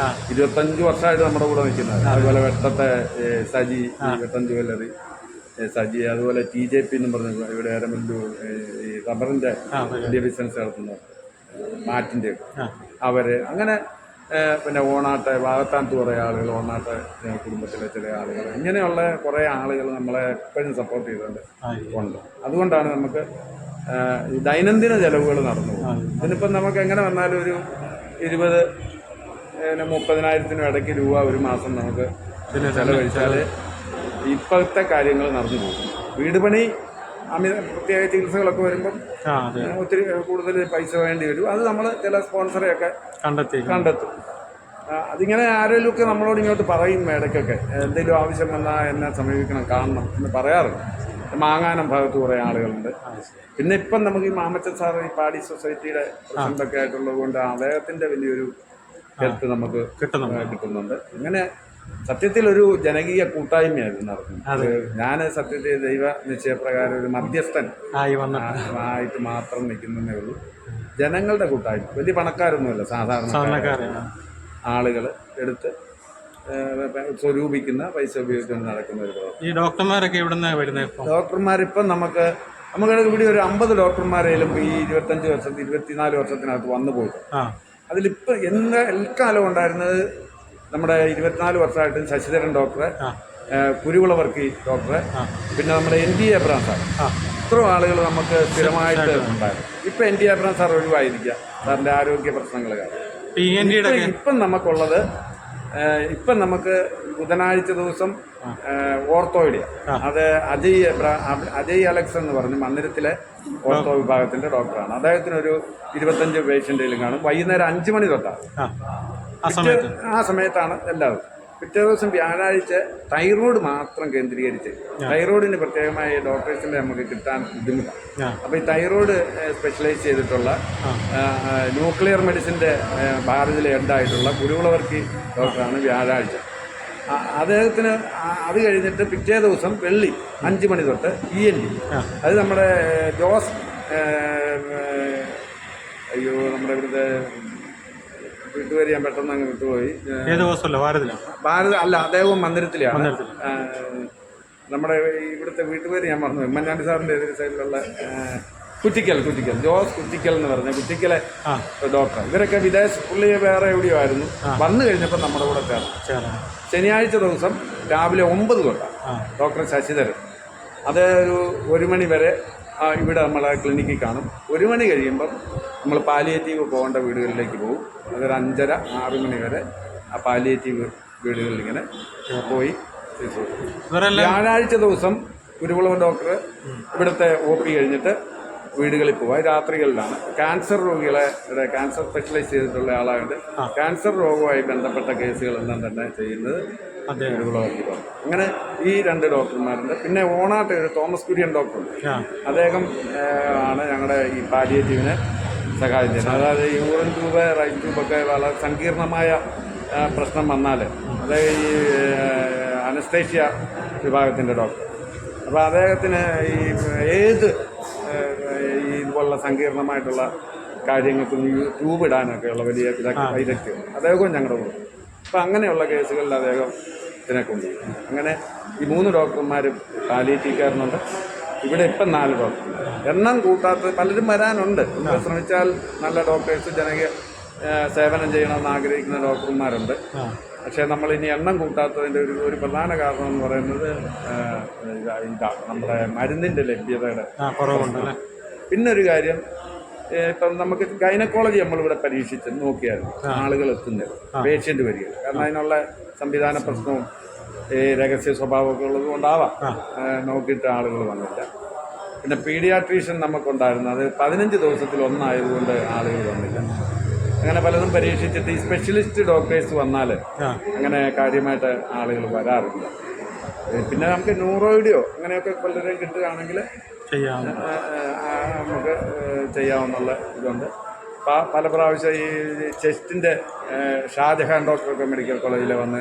25 വർഷമായിട്ട് നമ്മുടെ കൂടെ നിൽക്കുന്നത്. അതുപോലെ വെട്ടത്തെ സജി, വെട്ടം ജുവല്ലറി സജി, അതുപോലെ TJP എന്നും പറഞ്ഞു ഇവിടെ എരമല്ലൂർ ഈ റബ്ബറിൻ്റെ വലിയ ബിസിനസ് നടത്തുന്ന മാറ്റിൻ്റെ അവര്, അങ്ങനെ പിന്നെ ഓണാട്ടെ ഭാഗത്താനത്ത് കുറേ ആളുകൾ, ഓണാട്ടെ കുടുംബത്തിലെ ചില ആളുകൾ, ഇങ്ങനെയുള്ള കുറേ ആളുകൾ നമ്മളെ എപ്പോഴും സപ്പോർട്ട് ചെയ്തുകൊണ്ട് ഉണ്ട്. അതുകൊണ്ടാണ് നമുക്ക് ഈ ദൈനംദിന ചെലവുകൾ നടന്നു പോകും. ഇതിനിപ്പം നമുക്ക് എങ്ങനെ വന്നാലും ഒരു 20-30,000 ഇടയ്ക്ക് രൂപ ഒരു മാസം നമുക്ക് ചെലവഴിച്ചാൽ ഇപ്പോഴത്തെ കാര്യങ്ങൾ നടന്നു പോകും. വീട് പണി പ്രത്യേക ചികിത്സകളൊക്കെ വരുമ്പം ഒത്തിരി കൂടുതൽ പൈസ വേണ്ടി വരും. അത് നമ്മൾ ചില സ്പോൺസറെയൊക്കെ കണ്ടെത്തും. അതിങ്ങനെ ആരെങ്കിലുമൊക്കെ നമ്മളോട് ഇങ്ങോട്ട് പറയും, ഇടയ്ക്കൊക്കെ എന്തെങ്കിലും ആവശ്യം വന്നാൽ എന്നെ സമീപിക്കണം, കാണണം എന്ന് പറയാറുണ്ട്. മാങ്ങാനം ഭാഗത്ത് കുറേ ആളുകളുണ്ട്. പിന്നെ ഇപ്പം നമുക്ക് ഈ മാമച്ചൻ സാർ ഈ പാടി സൊസൈറ്റിയുടെ പ്രസിഡൻ്റൊക്കെ ആയിട്ടുള്ളത് കൊണ്ട് അദ്ദേഹത്തിൻ്റെ വലിയൊരു ഹെൽപ്പ് നമുക്ക് കിട്ടുന്നുണ്ട്. അങ്ങനെ സത്യത്തിൽ ഒരു ജനകീയ കൂട്ടായ്മയായിരുന്നു നടത്തുന്നത്. ഞാൻ സത്യത്തിൽ ദൈവ നിശ്ചയപ്രകാരം ഒരു മധ്യസ്ഥൻ ആയിട്ട് മാത്രം നിൽക്കുന്നതേ ഉള്ളൂ. ജനങ്ങളുടെ കൂട്ടായ്മ, വലിയ പണക്കാരൊന്നുമല്ല, സാധാരണ ആളുകൾ എടുത്ത് സ്വരൂപിക്കുന്ന പൈസ ഉപയോഗിച്ചുകൊണ്ട് നടക്കുന്ന ഒരു പ്രവർത്തനം. ഈ ഡോക്ടർമാരൊക്കെ ഇവിടുന്ന് വരുന്നത്? ഡോക്ടർമാരിപ്പം നമുക്ക് ഇവിടെ ഒരു 50 ഡോക്ടർമാരെയും ഈ 24 വർഷത്തിനകത്ത് വന്നു പോയി. അതിലിപ്പോൾ എക്കാലം ഉണ്ടായിരുന്നത് നമ്മുടെ 24 വർഷമായിട്ടും ശശിധരൻ ഡോക്ടറെ, കുരുവിളവർക്കി ഡോക്ടറെ, പിന്നെ നമ്മുടെ ND എബ്രഹാം സാർ, ഇത്രയും ആളുകൾ നമുക്ക് സ്ഥിരമായിട്ട് ഉണ്ടായിരുന്നു. ഇപ്പം ND എബ്രഹാം സാർ ഒഴിവായിരിക്കുക, സാറിൻ്റെ ആരോഗ്യ പ്രശ്നങ്ങൾ കാരണം. ഇപ്പം നമുക്കുള്ളത് ഇപ്പം നമുക്ക് ബുധനാഴ്ച ദിവസം ഓർത്തോയിഡിയ, അത് അജയ് അലക്സ് എന്ന് പറഞ്ഞ് മന്ദിരത്തിലെ ഓർത്തോ വിഭാഗത്തിൻ്റെ ഡോക്ടറാണ്. അദ്ദേഹത്തിനൊരു 25 പേഷ്യൻ്റെങ്കിലും കാണും. വൈകുന്നേരം 5 മണി തൊട്ടാണ്, ആ സമയത്താണ് എല്ലാവരും. പിറ്റേ ദിവസം വ്യാഴാഴ്ച തൈറോയ്ഡ് മാത്രം കേന്ദ്രീകരിച്ച്, തൈറോയ്ഡിന് പ്രത്യേകമായ ഡോക്ടേഴ്സിൻ്റെ നമുക്ക് കിട്ടാൻ ബുദ്ധിമുട്ടാണ്. അപ്പോൾ ഈ തൈറോയ്ഡ് സ്പെഷ്യലൈസ് ചെയ്തിട്ടുള്ള ന്യൂക്ലിയർ മെഡിസിൻ്റെ ഭാരതിലെ ഹെഡായിട്ടുള്ള കുരുവിളവർക്കി ഡോക്ടറാണ് വ്യാഴാഴ്ച. അദ്ദേഹത്തിന് അത് കഴിഞ്ഞിട്ട് പിറ്റേ ദിവസം വെള്ളി 5 മണി തൊട്ട് ENT. അത് നമ്മുടെ ജോസ് നമ്മുടെ ഇവിടുത്തെ വീട്ടുപേര് ഞാൻ പെട്ടെന്ന് അങ്ങ് വിട്ടുപോയി. ഭാരത് അല്ല, അദ്ദേഹവും മന്ദിരത്തിലാണ്. നമ്മുടെ ഇവിടുത്തെ വീട്ടുപേര് ഞാൻ മറന്നു. ഉമ്മൻചാണ്ടി സാറിൻ്റെ എതിർ സൈഡിലുള്ള കുറ്റിക്കൽ ജോസ് കുറ്റിക്കൽ എന്ന് പറഞ്ഞ കുറ്റിക്കലെ ഡോക്ടർ. ഇവരൊക്കെ പുള്ളി വേറെ എവിടെയോ ആയിരുന്നു. വന്നു കഴിഞ്ഞപ്പോൾ നമ്മുടെ കൂടെ ചേർന്നു. ശനിയാഴ്ച ദിവസം രാവിലെ 9 തൊട്ടാണ് ഡോക്ടർ ശശിധരൻ. അത് ഒരു 1 മണി വരെ ഇവിടെ നമ്മളെ ക്ലിനിക്കിൽ കാണും. 1 മണി കഴിയുമ്പം നമ്മൾ പാലിയേറ്റീവ് പോകേണ്ട വീടുകളിലേക്ക് പോകും. അതൊരു 5:30-6 മണി വരെ ആ പാലിയേറ്റീവ് വീടുകളിൽ ഇങ്ങനെ പോയി. വ്യാഴാഴ്ച ദിവസം കുരുവിളവൻ ഡോക്ടർ ഇവിടുത്തെ OP കഴിഞ്ഞിട്ട് വീടുകളിൽ പോവുക. രാത്രികളിലാണ്. ക്യാൻസർ രോഗികളെ ക്യാൻസർ സ്പെഷ്യലൈസ് ചെയ്തിട്ടുള്ള ആളായതുകൊണ്ട് ക്യാൻസർ രോഗവുമായി ബന്ധപ്പെട്ട കേസുകളെല്ലാം തന്നെ ചെയ്യുന്നത് കുരുവിളവർക്കി ഡോക്ടർ. അങ്ങനെ ഈ 2 ഡോക്ടർമാരുണ്ട്. പിന്നെ ഓണാട്ട് ഒരു തോമസ് കുര്യൻ ഡോക്ടറുണ്ട്. അദ്ദേഹം ആണ് ഞങ്ങളുടെ ഈ പാലിയേറ്റീവിനെ സഹായിച്ചത്. അതായത് യൂറിൻ ട്യൂബ്, റൈറ്റ് ട്യൂബൊക്കെ വളരെ സങ്കീർണമായ പ്രശ്നം വന്നാൽ, അതായത് ഈ അനസ്തേഷ്യ വിഭാഗത്തിൻ്റെ ഡോക്ടർ. അപ്പോൾ അദ്ദേഹത്തിന് ഈ ഏത് ഇതുപോലുള്ള സങ്കീർണമായിട്ടുള്ള കാര്യങ്ങൾക്കും ട്യൂബ് ഇടാനൊക്കെയുള്ള വലിയ വൈദഗ്ധ്യം അദ്ദേഹവും ഞങ്ങളുടെ കൂടെ. അപ്പോൾ അങ്ങനെയുള്ള കേസുകളിൽ അദ്ദേഹം ഇതിനെ കൊണ്ടുപോകും. അങ്ങനെ ഈ 3 ഡോക്ടർമാരും പാലിയേറ്റീവുകാരനുണ്ട്. ഇവിടെ ഇപ്പം 4 ഡോക്ടർമാർ. എണ്ണം കൂട്ടാത്ത പലരും വരാനുണ്ട്. ശ്രമിച്ചാൽ നല്ല ഡോക്ടേഴ്സ് ജനകീയ സേവനം ചെയ്യണമെന്ന് ആഗ്രഹിക്കുന്ന ഡോക്ടർമാരുണ്ട്. പക്ഷേ നമ്മളിനി എണ്ണം കൂട്ടാത്തതിൻ്റെ ഒരു പ്രധാന കാരണം എന്ന് പറയുന്നത് ഇതാണ്, നമ്മുടെ മരുന്നിൻ്റെ ലഭ്യതയുടെ കുറവുണ്ട്. പിന്നൊരു കാര്യം, ഇപ്പം നമുക്ക് ഗൈനക്കോളജി നമ്മളിവിടെ പരീക്ഷിച്ച് നോക്കിയായിരുന്നു. ആളുകൾ എത്തുന്നില്ല, പേഷ്യൻ്റ് വരികയില്ല. കാരണം അതിനുള്ള സംവിധാന പ്രശ്നവും ഈ രഹസ്യ സ്വഭാവമൊക്കെ ഉള്ളത് കൊണ്ടാവാം നോക്കിയിട്ട് ആളുകൾ വന്നില്ല. പിന്നെ പീഡിയാട്രീഷ്യൻ നമുക്കുണ്ടായിരുന്നു. അത് 15 ദിവസത്തിൽ ഒന്നായതുകൊണ്ട് ആളുകൾ വന്നില്ല. അങ്ങനെ പലതും പരീക്ഷിച്ചിട്ട് ഈ സ്പെഷ്യലിസ്റ്റ് ഡോക്ടേഴ്സ് വന്നാൽ അങ്ങനെ കാര്യമായിട്ട് ആളുകൾ വരാറില്ല. പിന്നെ നമുക്ക് ന്യൂറോയിഡിയോ അങ്ങനെയൊക്കെ പലരെയും കിട്ടുകയാണെങ്കിൽ നമുക്ക് ചെയ്യാവുന്നുള്ള ഇതുണ്ട്. പല പ്രാവശ്യം ഈ ചെസ്റ്റിൻ്റെ ഷാജഹാൻ ഡോക്ടറൊക്കെ മെഡിക്കൽ കോളേജിൽ വന്ന്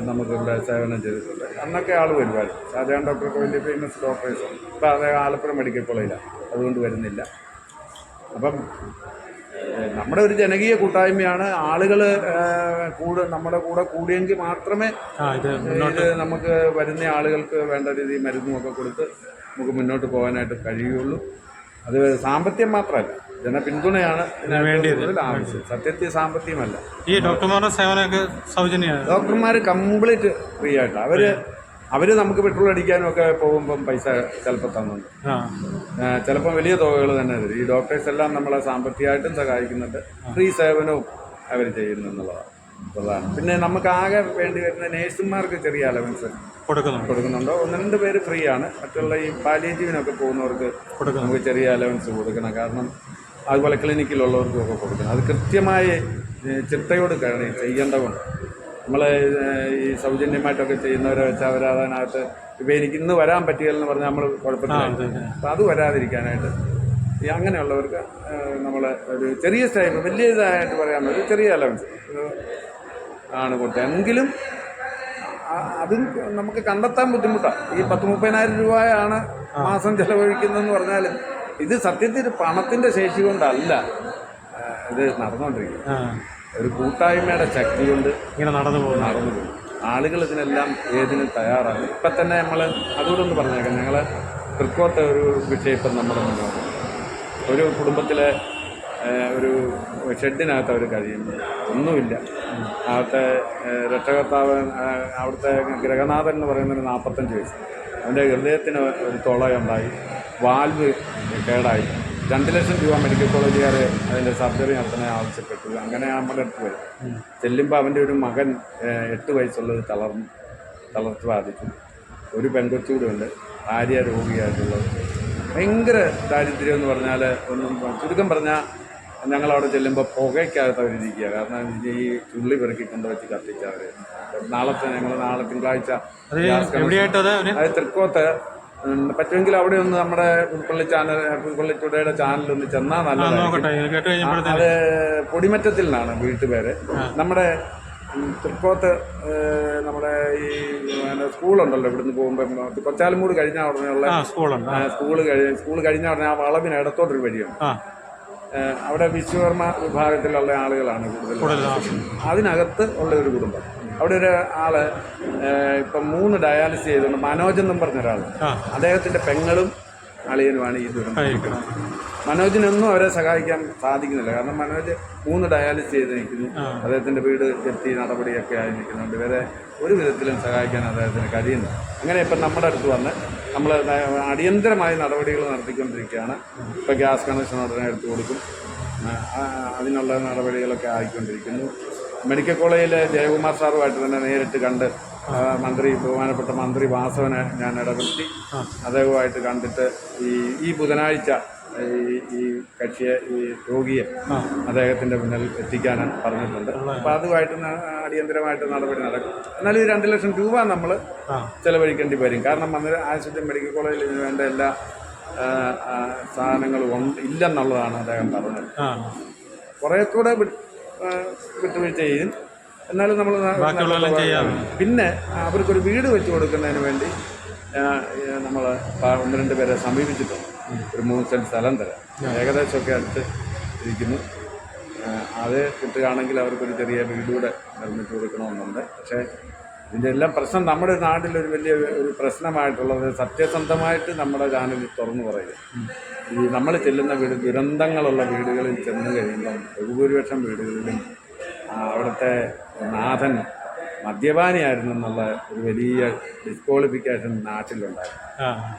നമുക്കിവിടെ സേവനം ചെയ്തിട്ടുണ്ട്. അന്നൊക്കെ ആൾ വരുമായിരുന്നു. ഷാജഹാൻ ഡോക്ടറൊക്കെ വലിയ ഫേമസ് ഡോക്ടേഴ്സാണ്. ഇപ്പം അദ്ദേഹം ആലപ്പുഴ മെഡിക്കൽ കോളേജിലാണ്, അതുകൊണ്ട് വരുന്നില്ല. അപ്പം നമ്മുടെ ഒരു ജനകീയ കൂട്ടായ്മയാണ്. ആളുകൾ നമ്മുടെ കൂടെ കൂടിയെങ്കിൽ മാത്രമേ ഇത് നമുക്ക് വരുന്ന ആളുകൾക്ക് വേണ്ട രീതിയിൽ മരുന്നുമൊക്കെ കൊടുത്ത് നമുക്ക് മുന്നോട്ട് പോകാനായിട്ട് കഴിയുള്ളൂ. അത് സാമ്പത്തികം മാത്രമല്ല, ജനപിന്തുണയാണ് ഇതിന് ആവശ്യം. സത്യത്തിൽ സാമ്പത്തികമല്ല. ഈ ഡോക്ടർമാരുടെ സേവനമൊക്കെ സൗജന്യമാണ്. ഡോക്ടർമാർ കംപ്ലീറ്റ് ഫ്രീ ആയിട്ടാണ്. അവർ നമുക്ക് പെട്രോൾ അടിക്കാനും ഒക്കെ പോകുമ്പം പൈസ ചിലപ്പോൾ തന്നുണ്ട്. ചിലപ്പോൾ വലിയ തുകകൾ തന്നെ തരും. ഈ ഡോക്ടേഴ്സ് എല്ലാം നമ്മളെ സാമ്പത്തികമായിട്ടും സഹായിക്കുന്നുണ്ട്. ഫ്രീ സേവനവും അവർ ചെയ്യുന്നു എന്നുള്ളതാണ് പ്രധാനം. പിന്നെ നമുക്ക് ആകെ വേണ്ടി വരുന്ന നേഴ്സുമാർക്ക് ചെറിയ അലവൻസ് കൊടുക്കുന്നുണ്ടോ. 1-2 പേര് ഫ്രീ ആണ്. മറ്റുള്ള ഈ പാലിയേറ്റീവിനൊക്കെ പോകുന്നവർക്ക് നമുക്ക് ചെറിയ അലവൻസ് കൊടുക്കണം. കാരണം അതുപോലെ ക്ലിനിക്കിലുള്ളവർക്കും ഒക്കെ കൊടുക്കണം. അത് കൃത്യമായി ചിട്ടയോട് ചെയ്യേണ്ടതുണ്ട്. നമ്മൾ ഈ സൗജന്യമായിട്ടൊക്കെ ചെയ്യുന്നവരെ വെച്ചാൽ അവരതിനകത്ത് ഇപ്പോൾ എനിക്ക് ഇന്ന് വരാൻ പറ്റില്ലെന്ന് പറഞ്ഞാൽ നമ്മൾ കുഴപ്പമില്ല. അപ്പോൾ അത് വരാതിരിക്കാനായിട്ട് ഈ അങ്ങനെയുള്ളവർക്ക് നമ്മൾ ഒരു ചെറിയ സ്റ്റൈപ്പ്, വലിയ ഇതായിട്ട് പറയാൻ ഒരു ചെറിയ അലവൻസ് ആണ് കൊടുത്തത്. എങ്കിലും അതും നമുക്ക് കണ്ടെത്താൻ ബുദ്ധിമുട്ടാണ്. ഈ 10-30,000 രൂപയാണ് മാസം ചിലവഴിക്കുന്നതെന്ന് പറഞ്ഞാൽ ഇത് സത്യത്തിൽ പണത്തിൻ്റെ ശേഷി കൊണ്ടല്ല ഇത് നടന്നുകൊണ്ടിരിക്കുന്നത്. ഒരു കൂട്ടായ്മയുടെ ശക്തി കൊണ്ട് ഇങ്ങനെ നടന്നു പോകും. ആളുകൾ ഇതിനെല്ലാം ഏതിനും തയ്യാറാണ്. ഇപ്പം തന്നെ നമ്മൾ അതുകൊണ്ടൊന്ന് പറഞ്ഞേക്കാം, ഞങ്ങൾ തൃക്കോട്ട് ഒരു വിഷയം ഇപ്പം നമ്മുടെ മുന്നോട്ട് ഒരു കുടുംബത്തിലെ ഒരു ഷെഡിനകത്ത് അവർ കഴിയുന്നു, ഒന്നുമില്ല. അവിടുത്തെ രക്ഷകർത്താവ്, അവിടുത്തെ ഗ്രഹനാഥൻ എന്ന് പറയുന്നൊരു 45 വയസ്സ്. അവൻ്റെ ഹൃദയത്തിന് ഒരു തുളയുണ്ടായി, വാൽവ് കേടായി. 2 ലക്ഷം രൂപ മെഡിക്കൽ കോളേജുകാർ അതിൻ്റെ സർജറി നടത്താൻ ആവശ്യപ്പെട്ടു. അങ്ങനെ നമ്മുടെ അടുത്ത് വരും. ചെല്ലുമ്പോൾ അവൻ്റെ ഒരു മകൻ 8 വയസ്സുള്ളത് തളർച്ച ബാധിച്ചു. ഒരു പെൺകൊച്ചുകൂടുണ്ട്, ഭാര്യ രോഗിയായിട്ടുള്ളത്. ഭയങ്കര ദാരിദ്ര്യം എന്ന് പറഞ്ഞാൽ ഒന്നും ചുരുക്കം പറഞ്ഞാൽ ഞങ്ങളവിടെ ചെല്ലുമ്പോൾ പുകയ്ക്കകത്ത് അവരിയ്ക്കുക. കാരണം ഈ ചുള്ളി പെറുക്കി കൊണ്ടുവച്ച് കത്തിച്ച അവർ. നാളെ തിങ്കളാഴ്ച അത് തൃക്കോത്ത് പറ്റുമെങ്കിൽ അവിടെ ഒന്ന് നമ്മുടെ പുതുപ്പള്ളി ടുഡേയുടെ ചാനലൊന്ന് ചെന്നാൽ നല്ലതാണ്. അത് പൊടിമറ്റത്തിൽ നിന്നാണ് വീട്ടുപേര്. നമ്മുടെ തൃക്കോത്ത് നമ്മുടെ ഈ സ്കൂളുണ്ടല്ലോ, ഇവിടുന്ന് പോകുമ്പോൾ കൊച്ചാലമൂട് കഴിഞ്ഞ ഉടനെയുള്ള സ്കൂൾ കഴിഞ്ഞ ഉടനെ ആ വളവിന് ഇടത്തോട്ടൊരു വഴിയുണ്ട്. അവിടെ വിശ്വകർമ്മ വിഭാഗത്തിലുള്ള ആളുകളാണ് കൂടുതൽ. അതിനകത്ത് ഉള്ള ഒരു കുടുംബം. അവിടെ ഒരു ആള് ഇപ്പം 3 ഡയാലിസിസ് ചെയ്തുകൊണ്ട് മനോജ് എന്നും പറഞ്ഞൊരാൾ, അദ്ദേഹത്തിൻ്റെ പെങ്ങളും അളിയനുമാണ് ഈ ദുരന്തം. മനോജിനൊന്നും അവരെ സഹായിക്കാൻ സാധിക്കുന്നില്ല. കാരണം മനോജ് 3 ഡയാലിസിസ് ചെയ്ത് നിൽക്കുന്നു. അദ്ദേഹത്തിൻ്റെ വീട് ജപ്തി നടപടിയൊക്കെ ആയി നിൽക്കുന്നുണ്ട്. ഇവരെ ഒരു വിധത്തിലും സഹായിക്കാൻ അദ്ദേഹത്തിന് കഴിയുന്നു. അങ്ങനെ ഇപ്പം നമ്മുടെ അടുത്ത് വന്ന് നമ്മൾ അടിയന്തരമായ നടപടികൾ നടത്തിക്കൊണ്ടിരിക്കുകയാണ്. ഇപ്പോൾ ഗ്യാസ് കണക്ഷൻ ഉടനെ എടുത്തു കൊടുക്കും. അതിനുള്ള നടപടികളൊക്കെ ആയിക്കൊണ്ടിരിക്കുന്നു. മെഡിക്കൽ കോളേജിലെ ജയകുമാർ സാറുമായിട്ട് തന്നെ നേരിട്ട് കണ്ട് ബഹുമാനപ്പെട്ട മന്ത്രി വാസവനെ ഞാൻ ഇടപെടുത്തി. അദ്ദേഹവുമായിട്ട് കണ്ടിട്ട് ഈ ബുധനാഴ്ച ഈ കക്ഷിയെ, ഈ രോഗിയെ അദ്ദേഹത്തിൻ്റെ മുന്നിൽ എത്തിക്കാൻ പറഞ്ഞിട്ടുണ്ട്. അപ്പോൾ അതുമായിട്ട് അടിയന്തരമായിട്ട് നടപടി നടക്കും. എന്നാലും ഈ 2 ലക്ഷം രൂപ നമ്മൾ ചെലവഴിക്കേണ്ടി വരും. കാരണം ആശുപത്രി മെഡിക്കൽ കോളേജിൽ ഇതിന് വേണ്ട എല്ലാ സാധനങ്ങളും ഇല്ലെന്നുള്ളതാണ് അദ്ദേഹം പറഞ്ഞത്. കുറേ കൂടെ വിട്ടുവീഴ്ച ചെയ്യും. എന്നാലും നമ്മൾ പിന്നെ അവർക്കൊരു വീട് വെച്ച് കൊടുക്കുന്നതിന് വേണ്ടി നമ്മൾ 1-2 പേരെ സമീപിച്ചിട്ടുണ്ട്. ഒരു 3 സെൻറ്റ് സ്ഥലം തരാം, ഏകദേശമൊക്കെ അടുത്ത് ഇരിക്കുന്നു. അത് കിട്ടുകയാണെങ്കിൽ അവർക്കൊരു ചെറിയ വീടുകൂടെ നിർമ്മിച്ചു കൊടുക്കണമെന്നുണ്ട്. പക്ഷേ ഇതിൻ്റെ എല്ലാം പ്രശ്നം നമ്മുടെ നാട്ടിലൊരു വലിയ ഒരു പ്രശ്നമായിട്ടുള്ളത് സത്യസന്ധമായിട്ട് നമ്മുടെ ചാനലിൽ തുറന്നു പറയുക. ഈ നമ്മൾ ചെല്ലുന്ന ദുരന്തങ്ങളുള്ള വീടുകളിൽ ചെന്ന് കഴിയുമ്പം ബഹുഭൂരിപക്ഷം വീടുകളിലും അവിടുത്തെ നാഥൻ മദ്യപാനിയായിരുന്നു എന്നുള്ള ഒരു വലിയ ഡിസ്ക്വാളിഫിക്കേഷൻ നാട്ടിലുണ്ടായിരുന്നു.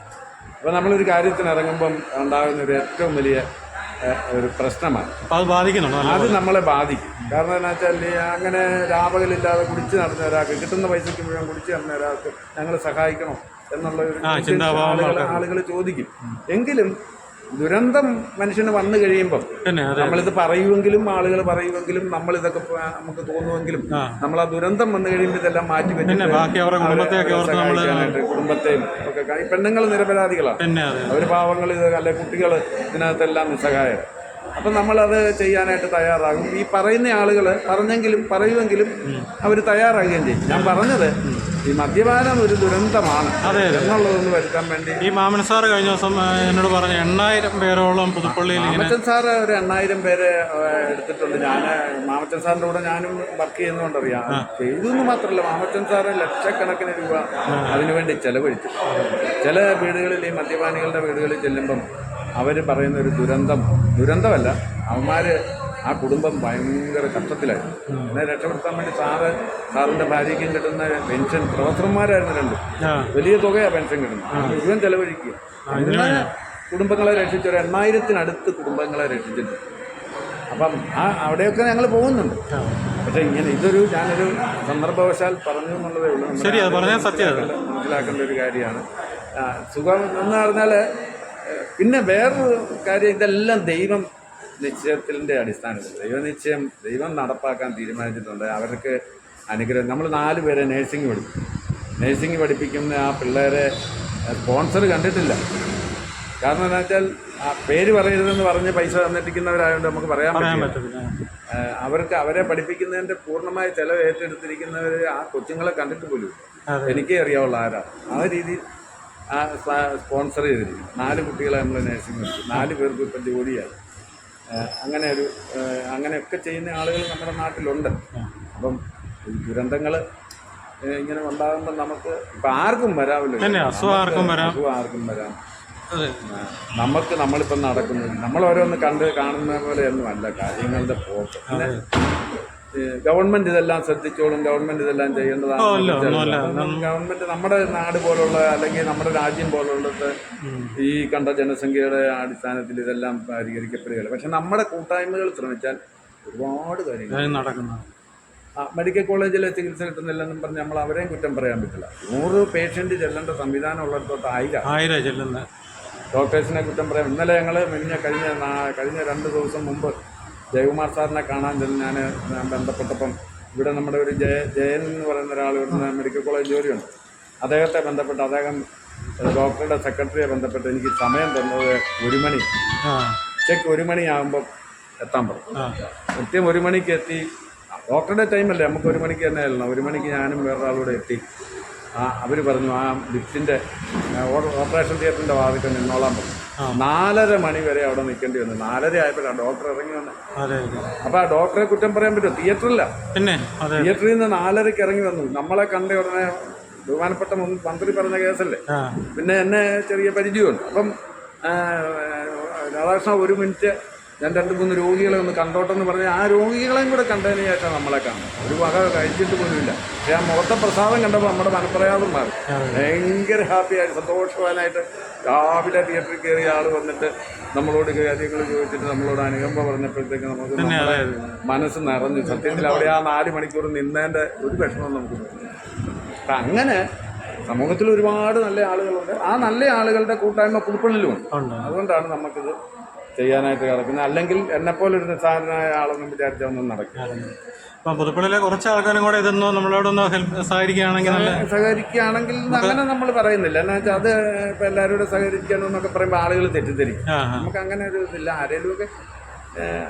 അപ്പോൾ നമ്മളൊരു കാര്യത്തിന് ഇറങ്ങുമ്പോൾ ഉണ്ടാകുന്ന ഒരു ഏറ്റവും വലിയ ഒരു പ്രശ്നമാണ്. അത് നമ്മളെ ബാധിക്കും. കാരണം എന്താ വെച്ചാൽ അങ്ങനെ രാപകലില്ലാതെ കുടിച്ച് നടന്ന ഒരാൾക്ക്, കിട്ടുന്ന പൈസയ്ക്ക് മുഴുവൻ കുടിച്ച് നടന്ന ഒരാൾക്ക് ഞങ്ങൾ സഹായിക്കണം എന്നുള്ള ഒരു ആളുകൾ ചോദിക്കും. എങ്കിലും ദുരന്തം മനുഷ്യന് വന്നു കഴിയുമ്പം നമ്മളിത് പറയുമെങ്കിലും ആളുകൾ പറയുമെങ്കിലും നമ്മളിതൊക്കെ നമുക്ക് തോന്നുമെങ്കിലും നമ്മൾ ആ ദുരന്തം വന്നു കഴിയുമ്പോൾ ഇതെല്ലാം മാറ്റി സഹായിക്കാനായിട്ട് കുടുംബത്തെയും ഒക്കെ. പെണ്ണുങ്ങൾ നിരപരാധികളാണ്, അവർ പാവങ്ങൾ, അല്ലെ കുട്ടികൾ ഇതിനകത്തെല്ലാം നിസ്സഹായർ. അപ്പം നമ്മളത് ചെയ്യാനായിട്ട് തയ്യാറാകും. ഈ പറയുന്ന ആളുകൾ പറയുമെങ്കിലും അവർ തയ്യാറാകുകയും ചെയ്യും. ഞാൻ പറഞ്ഞത് ഈ മദ്യപാനം ഒരു ദുരന്തമാണ് എന്നുള്ളതൊന്ന് വരുത്താൻ വേണ്ടി. ഈ മാമൻ സാറ് കഴിഞ്ഞ ദിവസം എന്നോട് പറഞ്ഞു 8000 പേരോളം പുതുപ്പള്ളിയിൽ. മാമച്ചൻ സാറ് ഒരു 8000 പേരെ എടുത്തിട്ടുണ്ട്. മാമച്ചൻ സാറിൻ്റെ കൂടെ ഞാനും വർക്ക് ചെയ്യുന്നതുകൊണ്ടറിയാം. ഇതൊന്നും മാത്രമല്ല, മാമച്ചൻ സാറ് ലക്ഷക്കണക്കിന് രൂപ അതിനുവേണ്ടി ചെലവഴിച്ചു. ചില വീടുകളിൽ, ഈ മദ്യപാനികളുടെ വീടുകളിൽ ചെല്ലുമ്പം അവർ പറയുന്ന ഒരു ദുരന്തമല്ല, അവന്മാർ ആ കുടുംബം ഭയങ്കര കഷ്ടത്തിലായിരുന്നു. എന്നെ രക്ഷപ്പെടുത്താൻ വേണ്ടി സാറിൻ്റെ ഭാര്യയ്ക്കും കിട്ടുന്ന പെൻഷൻ, പ്രൊഫസർമാരായിരുന്നു 2, വലിയ തുകയാണ് പെൻഷൻ കിട്ടുന്നത്. മുഴുവൻ ചെലവഴിക്കുക. കുടുംബങ്ങളെ രക്ഷിച്ച ഒരു 8000-നടുത്ത് കുടുംബങ്ങളെ രക്ഷിച്ചിട്ടുണ്ട്. അപ്പം അവിടെയൊക്കെ ഞങ്ങൾ പോകുന്നുണ്ട്. പക്ഷേ ഞാനൊരു സന്ദർഭവശാൽ പറഞ്ഞു എന്നുള്ളതേ ഉള്ളൂ. മനസ്സിലാക്കേണ്ട ഒരു കാര്യമാണ്. സുഖം എന്ന് പറഞ്ഞാൽ പിന്നെ വേറൊരു കാര്യം, ഇതെല്ലാം ദൈവം നിശ്ചയത്തിൻ്റെ അടിസ്ഥാനത്തിൽ ദൈവം നടപ്പാക്കാൻ തീരുമാനിച്ചിട്ടുണ്ട്. അവർക്ക് അനുഗ്രഹം. നമ്മൾ 4 പേരെ നേഴ്സിംഗ് പഠിപ്പിക്കുന്ന ആ പിള്ളേരെ സ്പോൺസർ കണ്ടിട്ടില്ല. കാരണം എന്താ വെച്ചാൽ ആ പേര് പറയരുതെന്ന് പറഞ്ഞ് പൈസ തന്നിരിക്കുന്നവരായതുകൊണ്ട് നമുക്ക് പറയാൻ പറ്റില്ല. അവരെ പഠിപ്പിക്കുന്നതിൻ്റെ പൂർണ്ണമായ ചിലവ് ഏറ്റെടുത്തിരിക്കുന്നവർ ആ കൊച്ചുങ്ങളെ കണ്ടിട്ട് പോലും എനിക്കേ അറിയാവുള്ള ആരാ. ആ രീതിയിൽ സ്പോൺസർ ചെയ്തിരിക്കുന്നു. 4 കുട്ടികളെ നമ്മൾ നേഴ്സിംഗ് പഠിച്ചു. 4 പേർക്ക് ഇപ്പം ജോലിയായി. അങ്ങനെയൊക്കെ ചെയ്യുന്ന ആളുകൾ നമ്മുടെ നാട്ടിലുണ്ട്. അപ്പം ഈ ദുരന്തങ്ങൾ ഇങ്ങനെ ഉണ്ടാകുമ്പോൾ നമുക്ക് ഇപ്പം ആർക്കും വരാമല്ലോ, അസുഖം ആർക്കും വരാം. നമ്മളിപ്പം നടക്കുന്നത് നമ്മൾ ഓരോന്ന് കാണുന്ന പോലെയൊന്നും അല്ല കാര്യങ്ങളുടെ പോക്ക്. പിന്നെ ഗവൺമെന്റ് ഇതെല്ലാം ശ്രദ്ധിച്ചോളും, ഗവൺമെന്റ് ഇതെല്ലാം ചെയ്യേണ്ടതാണ്. ഗവൺമെന്റ് നമ്മുടെ നാട് പോലുള്ള അല്ലെങ്കിൽ നമ്മുടെ രാജ്യം പോലുള്ളത് ഈ കണ്ട ജനസംഖ്യയുടെ അടിസ്ഥാനത്തിൽ ഇതെല്ലാം പരിഹരിക്കപ്പെടുകയില്ല. പക്ഷെ നമ്മുടെ കൂട്ടായ്മകൾ ശ്രമിച്ചാൽ ഒരുപാട് കാര്യങ്ങൾ നടക്കുന്നു. മെഡിക്കൽ കോളേജിൽ ചികിത്സ കിട്ടുന്നില്ലെന്നും പറഞ്ഞ് നമ്മൾ അവരെയും കുറ്റം പറയാൻ പറ്റില്ല. 100 പേഷ്യൻ്റ് ചെല്ലേണ്ട സംവിധാനം ഉള്ളിടത്തോട്ട് 1000 ചെല്ലുന്ന ഡോക്ടേഴ്സിനെ കുറ്റം പറയാം. ഇന്നലെ ഞങ്ങൾ കഴിഞ്ഞ 2 ദിവസം മുമ്പ് ജയകുമാർ സാറിനെ കാണാൻ ചെന്ന് ഞാൻ ബന്ധപ്പെട്ടപ്പം ഇവിടെ നമ്മുടെ ഒരു ജയൻ എന്ന് പറയുന്ന ഒരാൾ ഇവിടുന്ന് മെഡിക്കൽ കോളേജ് ജോലിയുണ്ട്. അദ്ദേഹത്തെ ബന്ധപ്പെട്ട് അദ്ദേഹം ഡോക്ടറുടെ സെക്രട്ടറിയെ ബന്ധപ്പെട്ട് എനിക്ക് സമയം തന്നത് 1 മണി, ഉച്ചയ്ക്ക് 1 മണിയാകുമ്പം എത്താൻ പറഞ്ഞു. കൃത്യം 1 മണിക്ക് എത്തി. ഡോക്ടറുടെ ടൈമല്ലേ, നമുക്ക് 1 മണിക്ക് തന്നെ അല്ല. 1 മണിക്ക് ഞാനും വേറൊരാളൂടെ എത്തി. അവർ പറഞ്ഞു ആ ലിഫ്റ്റിൻ്റെ ഓപ്പറേഷൻ തിയേറ്ററിൻ്റെ വാതിൽക്ക് നിന്നോളാൻ പറഞ്ഞു. 4:30 മണി വരെ അവിടെ നിൽക്കേണ്ടി വന്നു. 4:30 ആയപ്പോഴാണ് ഡോക്ടർ ഇറങ്ങി വന്നത്. അപ്പോൾ ആ ഡോക്ടറെ കുറ്റം പറയാൻ പറ്റുമോ? തിയേറ്ററില്ല, പിന്നെ തിയേറ്ററിൽ നിന്ന് 4:30-ക്ക് ഇറങ്ങി വന്നു. നമ്മളെ കണ്ട ഉടനെ ബഹുമാനപ്പെട്ട മന്ത്രി പറഞ്ഞ കേസല്ലേ, പിന്നെ എന്നെ ചെറിയ പരിചയമുണ്ട്. അപ്പം രാധാകൃഷ്ണ 1 മിനിറ്റ് ഞാൻ 2-3 രോഗികളെ ഒന്ന് കണ്ടോട്ടെന്ന് പറഞ്ഞ് ആ രോഗികളെയും കൂടെ കണ്ടതിന് ശേഷം നമ്മളെ കാണും. ഒരു വക കഴിച്ചിട്ട് പോലുമില്ല. പക്ഷേ ആ മുഖത്തെ പ്രസാദം കണ്ടപ്പോൾ നമ്മുടെ മനപ്രയാസം മാറി. ഭയങ്കര ഹാപ്പിയായിട്ട് സന്തോഷവാനായിട്ട് രാവിലെ തിയേറ്ററിൽ കയറിയ ആൾ വന്നിട്ട് നമ്മളോട് കാര്യങ്ങൾ ചോദിച്ചിട്ട് നമ്മളോട് അനുകമ്പ പറഞ്ഞപ്പോഴത്തേക്ക് നമുക്ക് മനസ്സ് നിറഞ്ഞു. സത്യത്തിൽ അവിടെ ആ 4 മണിക്കൂർ നിന്നതിൻ്റെ ഒരു വിഷമം നമുക്ക് തോന്നി. അപ്പം അങ്ങനെ സമൂഹത്തിൽ ഒരുപാട് നല്ല ആളുകളുണ്ട്. ആ നല്ല ആളുകളുടെ കൂട്ടായ്മ പുതുപ്പള്ളിയിലുമുണ്ട്. അതുകൊണ്ടാണ് നമുക്കിത് ചെയ്യാനായിട്ട് കിടക്കുന്നത്. അല്ലെങ്കിൽ എന്നെപ്പോലൊരു നിസ്സാരനായ ആളൊന്നും വിചാരിച്ചൊന്നും നടക്കില്ല. അപ്പം പുതുപ്പള്ളിയിലെ കുറച്ച് ആൾക്കാരും കൂടെ ഇതൊന്നും നമ്മളോടൊന്ന് സഹകരിക്കുകയാണെങ്കിൽ അങ്ങനെ നമ്മൾ പറയുന്നില്ല. എന്നാ വെച്ചാൽ അത് ഇപ്പം എല്ലാവരും കൂടെ സഹകരിക്കണമെന്നൊക്കെ പറയുമ്പോൾ ആളുകൾ തെറ്റിദ്ധരിക്കും. നമുക്ക് അങ്ങനെ ഒരു ഇതില്ല. ആരെങ്കിലുമൊക്കെ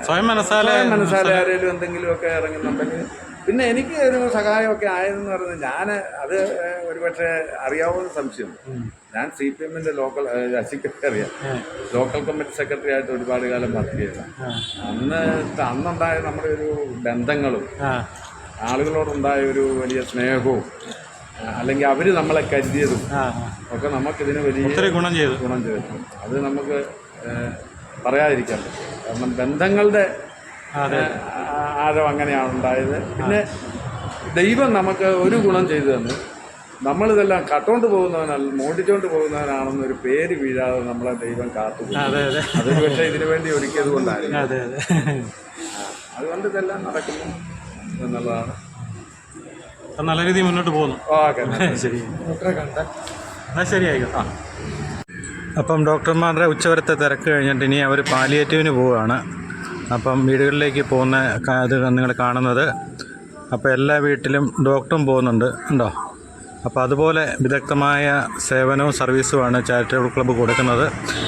സ്വയം മനസ്സാലെ ആരെങ്കിലും എന്തെങ്കിലുമൊക്കെ ഇറങ്ങുന്നുണ്ടെങ്കിൽ. പിന്നെ എനിക്ക് ഒരു സഹായമൊക്കെ ആയതെന്ന് പറയുന്നത് അത് ഒരുപക്ഷെ അറിയാവുന്ന സംശയം. ഞാൻ CPM-ന്റെ ലോക്കൽ സെക്രട്ടറിയാണ്, ലോക്കൽ കമ്മിറ്റി സെക്രട്ടറി ആയിട്ട് ഒരുപാട് കാലം വർക്ക് ചെയ്തതാണ്. അന്നുണ്ടായ നമ്മുടെ ഒരു ബന്ധങ്ങളും ആളുകളോടുണ്ടായ ഒരു വലിയ സ്നേഹവും അല്ലെങ്കിൽ അവർ നമ്മളെ കരുതിയതും ഒക്കെ നമുക്കിതിന് വലിയ ഗുണം ചെയ്തിട്ടുണ്ട്. അത് നമുക്ക് പറയാതിരിക്കാൻ പറ്റും. കാരണം ബന്ധങ്ങളുടെ ആഴം അങ്ങനെയാണ് ഉണ്ടായത്. പിന്നെ ദൈവം നമുക്ക് ഒരു ഗുണം ചെയ്തു തന്നു. നമ്മളിതെല്ലാം കട്ടുകൊണ്ട് പോകുന്നവനല്ല, മോടിച്ചുകൊണ്ട് പോകുന്നവനാണെന്നൊരു പേര് വീഴാതെ നമ്മളെ ദൈവം കാത്തു. അതൊരു പക്ഷേ ഇതിനു വേണ്ടി ഒരുക്കിയത് കൊണ്ടായിരുന്നു. അതുകൊണ്ട് ഇതെല്ലാം നടക്കുന്നു എന്നുള്ളതാണ്. നല്ല രീതിയിൽ മുന്നോട്ട് പോകുന്നു. ഓക്കെ, ശരി, എന്നാൽ ശരിയായിക്കോ. അപ്പം ഡോക്ടർമാരുടെ ഉച്ചവരത്തെ തിരക്ക് കഴിഞ്ഞിട്ട് ഇനി അവർ പാലിയേറ്റീവിന് പോവുകയാണ്. അപ്പം വീടുകളിലേക്ക് പോകുന്ന ഇത് നിങ്ങൾ കാണുന്നത്. അപ്പോൾ എല്ലാ വീട്ടിലും ഡോക്ടറും പോകുന്നുണ്ട്, ഉണ്ടോ? അപ്പോൾ അതുപോലെ വിദഗ്ധമായ സേവനവും സർവീസുമാണ് ചാരിറ്റബിൾ ക്ലബ്ബ് കൊടുക്കുന്നത്.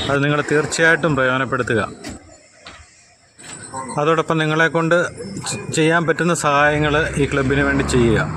അത് നിങ്ങൾ തീർച്ചയായിട്ടും പ്രയോജനപ്പെടുത്തുക. അതോടൊപ്പം നിങ്ങളെക്കൊണ്ട് ചെയ്യാൻ പറ്റുന്ന സഹായങ്ങൾ ഈ ക്ലബിന് വേണ്ടി ചെയ്യുക.